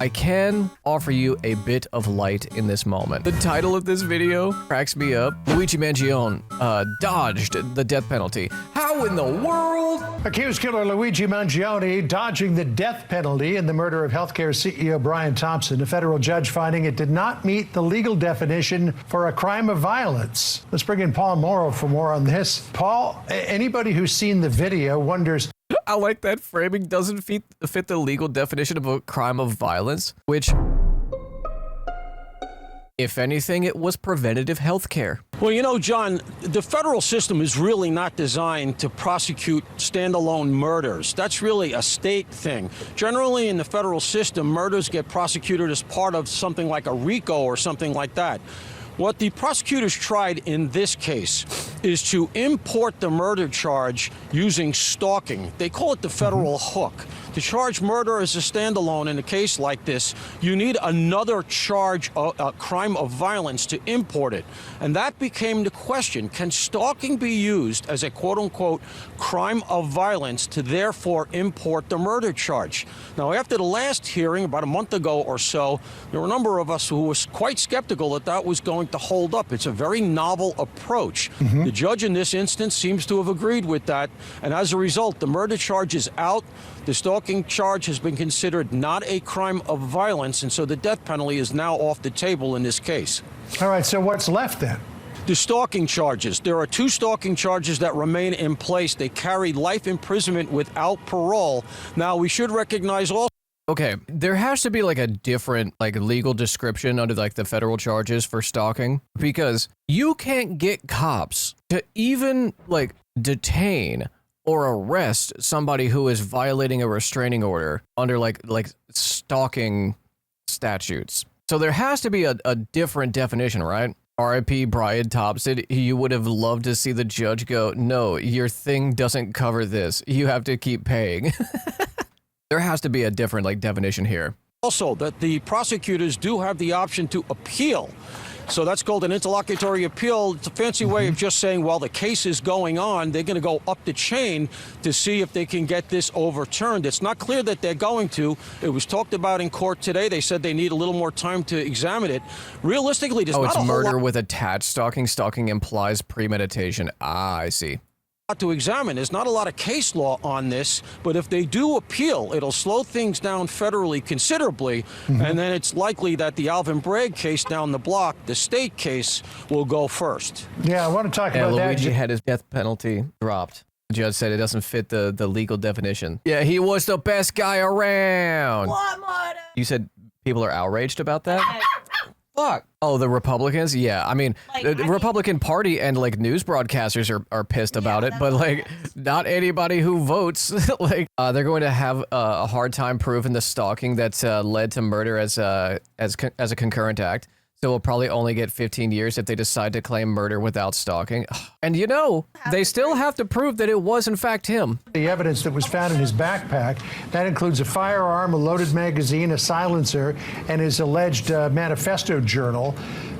I can offer you a bit of light in this moment. The title of this video cracks me up. Luigi Mangione dodged the death penalty. How in the world? Accused killer Luigi Mangione dodging the death penalty in the murder of healthcare CEO Brian Thompson. A federal judge finding it did not meet the legal definition for a crime of violence. Let's bring in Paul Morrow for more on this. Paul, anybody who's seen the video wonders. I like that framing doesn't fit the legal definition of a crime of violence, which, if anything, it was preventative health care. Well, you know, John, the federal system is really not designed to prosecute standalone murders. That's really a state thing. Generally, in the federal system, murders get prosecuted as part of something like a RICO or something like that. What the prosecutors tried in this case is to import the murder charge using stalking. They call it the federal hook. To charge murder as a standalone in a case like this, you need another charge, a crime of violence, to import it. And that became the question. Can stalking be used as a quote-unquote crime of violence to therefore import the murder charge? Now, after the last hearing, about a month ago or so, there were a number of us who was quite skeptical that that was going to hold up. It's a very novel approach. The judge in this instance seems to have agreed with that. And as a result, the murder charge is out. The stalking charge has been considered not a crime of violence, and so the death penalty is now off the table in this case. All right, so what's left then? The stalking charges. There are 2 stalking charges that remain in place. They carry life imprisonment without parole. Now, we should recognize also. Okay, there has to be like a different legal description under like the federal charges for stalking, because you can't get cops to even like detain or arrest somebody who is violating a restraining order under like stalking statutes. So there has to be a different definition, right? R.I.P. Brian Thompson. You would have loved to see the judge go, no, your thing doesn't cover this. You have to keep paying. There has to be a different definition here. Also, that the prosecutors do have the option to appeal. So that's called an interlocutory appeal. It's a fancy way of just saying, while the case is going on, they're going to go up the chain to see if they can get this overturned. It's not clear that they're going to. It was talked about in court today. They said they need a little more time to examine it. Realistically, there's not a whole lot. It's murder with attached stalking. Stalking implies premeditation. Ah, I see. To examine. There's not a lot of case law on this, but if they do appeal, it'll slow things down federally considerably, and then it's likely that the Alvin Bragg case down the block, the state case, will go first. Yeah, I want to talk about that. Luigi had his death penalty dropped. The judge said it doesn't fit the legal definition. Yeah, he was the best guy around. What, Marta? You said people are outraged about that? Fuck. Oh, the Republicans? Yeah, I mean, the Republican Party and news broadcasters are pissed about it, but not anybody who votes. They're going to have a hard time proving the stalking that's led to murder as a concurrent act. So we'll probably only get 15 years if they decide to claim murder without stalking. And they still have to prove that it was in fact him. The evidence that was found in his backpack, that includes a firearm, a loaded magazine, a silencer, and his alleged manifesto journal.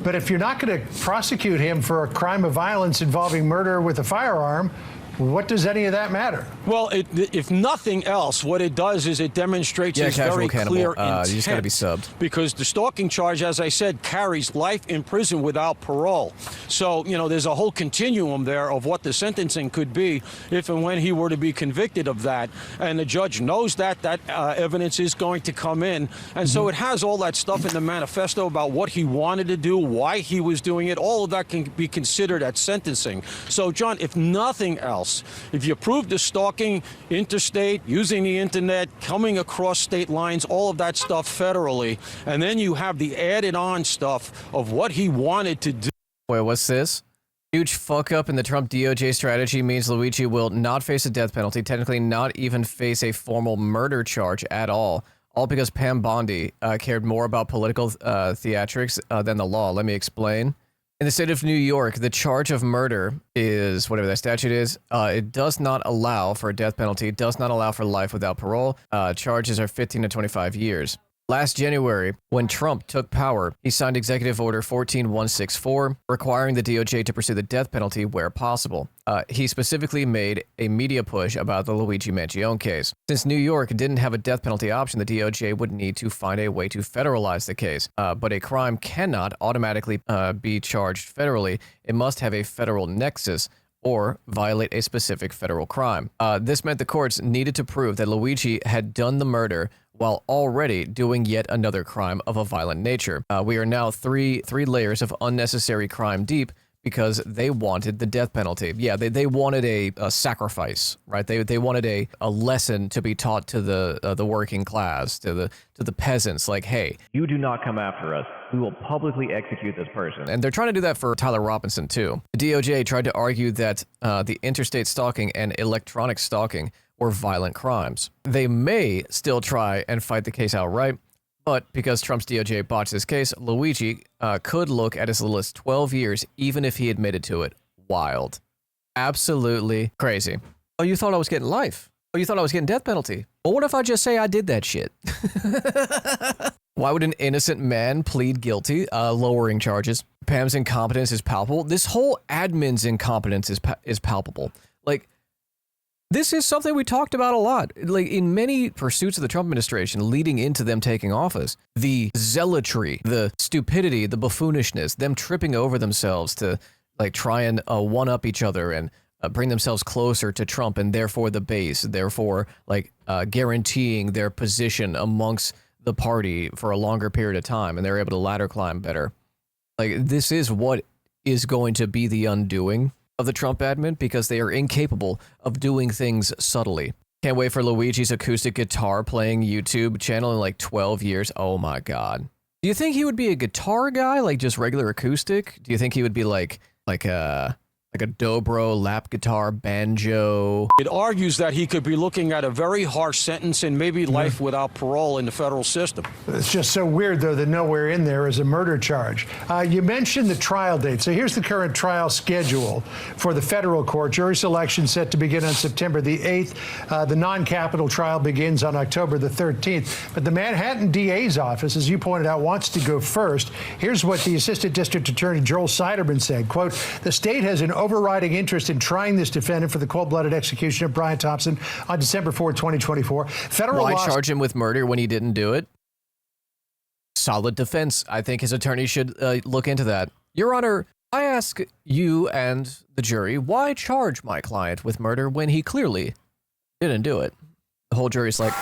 But if you're not going to prosecute him for a crime of violence involving murder with a firearm, what does any of that matter? Well, if nothing else, what it does is it demonstrates his very clear intent. You just got to be subbed. Because the stalking charge, as I said, carries life in prison without parole. So, there's a whole continuum there of what the sentencing could be if and when he were to be convicted of that. And the judge knows that evidence is going to come in. And so it has all that stuff in the manifesto about what he wanted to do, why he was doing it. All of that can be considered at sentencing. So, John, if nothing else, if you prove the stalking interstate, using the internet, coming across state lines, all of that stuff federally, and then you have the added on stuff of what he wanted to do. Wait, what's this? Huge fuck up in the Trump DOJ strategy means Luigi will not face a death penalty, technically not even face a formal murder charge at all because Pam Bondi cared more about political theatrics than the law. Let me explain. In the state of New York, the charge of murder is, whatever that statute is, it does not allow for a death penalty. It does not allow for life without parole. Charges are 15 to 25 years. Last January, when Trump took power, he signed Executive Order 14164, requiring the DOJ to pursue the death penalty where possible. He specifically made a media push about the Luigi Mangione case. Since New York didn't have a death penalty option, the DOJ would need to find a way to federalize the case. But a crime cannot automatically be charged federally. It must have a federal nexus or violate a specific federal crime. This meant the courts needed to prove that Luigi had done the murder while already doing yet another crime of a violent nature. We are now three layers of unnecessary crime deep because they wanted the death penalty. Yeah, they wanted a sacrifice, right? They wanted a lesson to be taught to the working class, to the peasants, like, hey, you do not come after us. We will publicly execute this person. And they're trying to do that for Tyler Robinson, too. The DOJ tried to argue that the interstate stalking and electronic stalking were violent crimes. They may still try and fight the case outright, but because Trump's DOJ botched this case, Luigi could look at as little as 12 years, even if he admitted to it. Wild. Absolutely crazy. Oh, you thought I was getting life? Oh, you thought I was getting death penalty? Well, what if I just say I did that shit? Why would an innocent man plead guilty, lowering charges? Pam's incompetence is palpable. This whole admin's incompetence is palpable. Like, this is something we talked about a lot. Like, in many pursuits of the Trump administration leading into them taking office, the zealotry, the stupidity, the buffoonishness, them tripping over themselves to like try and one-up each other and bring themselves closer to Trump and therefore the base, therefore like guaranteeing their position amongst the party for a longer period of time, and they're able to ladder climb better. Like, this is what is going to be the undoing of the Trump admin, because they are incapable of doing things subtly. Can't wait for Luigi's acoustic guitar playing YouTube channel in like 12 years. Oh my God. Do you think he would be a guitar guy, like just regular acoustic? Do you think he would be like a dobro, lap guitar, banjo? It argues that he could be looking at a very harsh sentence and maybe life without parole in the federal system. It's just so weird, though, that nowhere in there is a murder charge. You mentioned the trial date. So here's the current trial schedule for the federal court. Jury selection set to begin on September the 8th. The non-capital trial begins on October the 13th. But the Manhattan DA's office, as you pointed out, wants to go first. Here's what the Assistant District Attorney Joel Siderman said, quote, "The state has an overriding interest in trying this defendant for the cold-blooded execution of Brian Thompson on December 4, 2024. Why charge him with murder when he didn't do it? Solid defense. I think his attorney should look into that. Your Honor, I ask you and the jury, why charge my client with murder when he clearly didn't do it? The whole jury's like,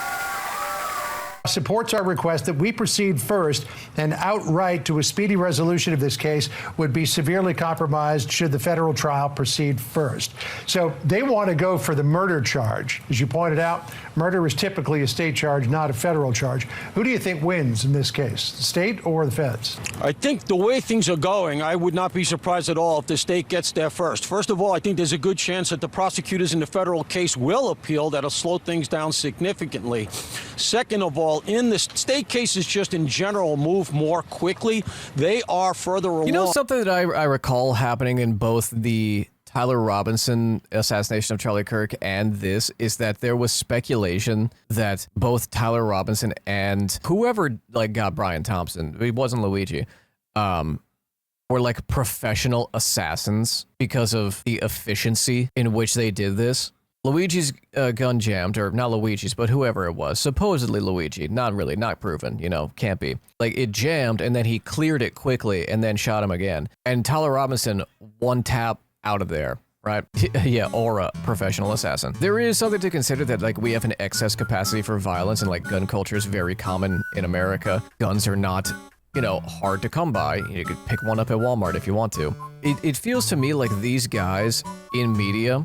supports our request that we proceed first, and outright to a speedy resolution of this case would be severely compromised should the federal trial proceed first." So they want to go for the murder charge. As you pointed out, murder is typically a state charge, not a federal charge. Who do you think wins in this case, the state or the feds? I think the way things are going, I would not be surprised at all if the state gets there first. First of all, I think there's a good chance that the prosecutors in the federal case will appeal. That'll slow things down significantly. Second of all, in the state cases just in general move more quickly. They are further along. You know something that I recall happening in both the Tyler Robinson assassination of Charlie Kirk and this is that there was speculation that both Tyler Robinson and whoever like got Brian Thompson, it wasn't Luigi, were like professional assassins because of the efficiency in which they did this. Luigi's gun jammed, or not Luigi's, but whoever it was, supposedly Luigi, not really, not proven, you know, can't be. Like, it jammed, and then he cleared it quickly, and then shot him again. And Tyler Robinson, one tap out of there, right? Yeah, or a professional assassin. There is something to consider that, like, we have an excess capacity for violence, and, like, gun culture is very common in America. Guns are not, you know, hard to come by. You could pick one up at Walmart if you want to. It feels to me like these guys in media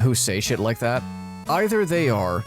who say shit like that, either they are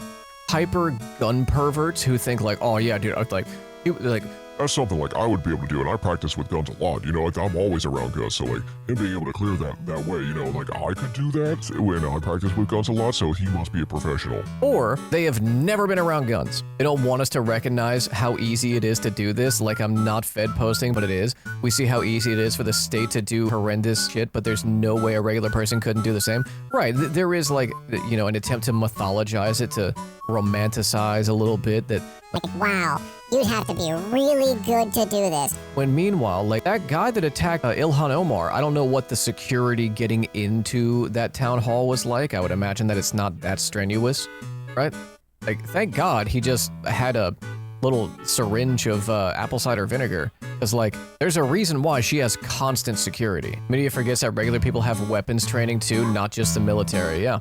hyper gun perverts who think like, oh yeah, dude, like that's something like I would be able to do, and I practice with guns a lot, you know, like I'm always around guns, so like him being able to clear that way, you know, like I could do that when I practice with guns a lot, so he must be a professional. Or they have never been around guns. They don't want us to recognize how easy it is to do this. Like, I'm not Fed posting, but it is. We see how easy it is for the state to do horrendous shit, but there's no way a regular person couldn't do the same. Right, there is like, you know, an attempt to mythologize it, to romanticize a little bit that, like, wow, You'd have to be really good to do this. When meanwhile, like that guy that attacked Ilhan Omar, I don't know what the security getting into that town hall was like. I would imagine that it's not that strenuous, right? Like, thank God he just had a little syringe of apple cider vinegar. Because, like, there's a reason why she has constant security. Media forgets that regular people have weapons training too, not just the military, yeah.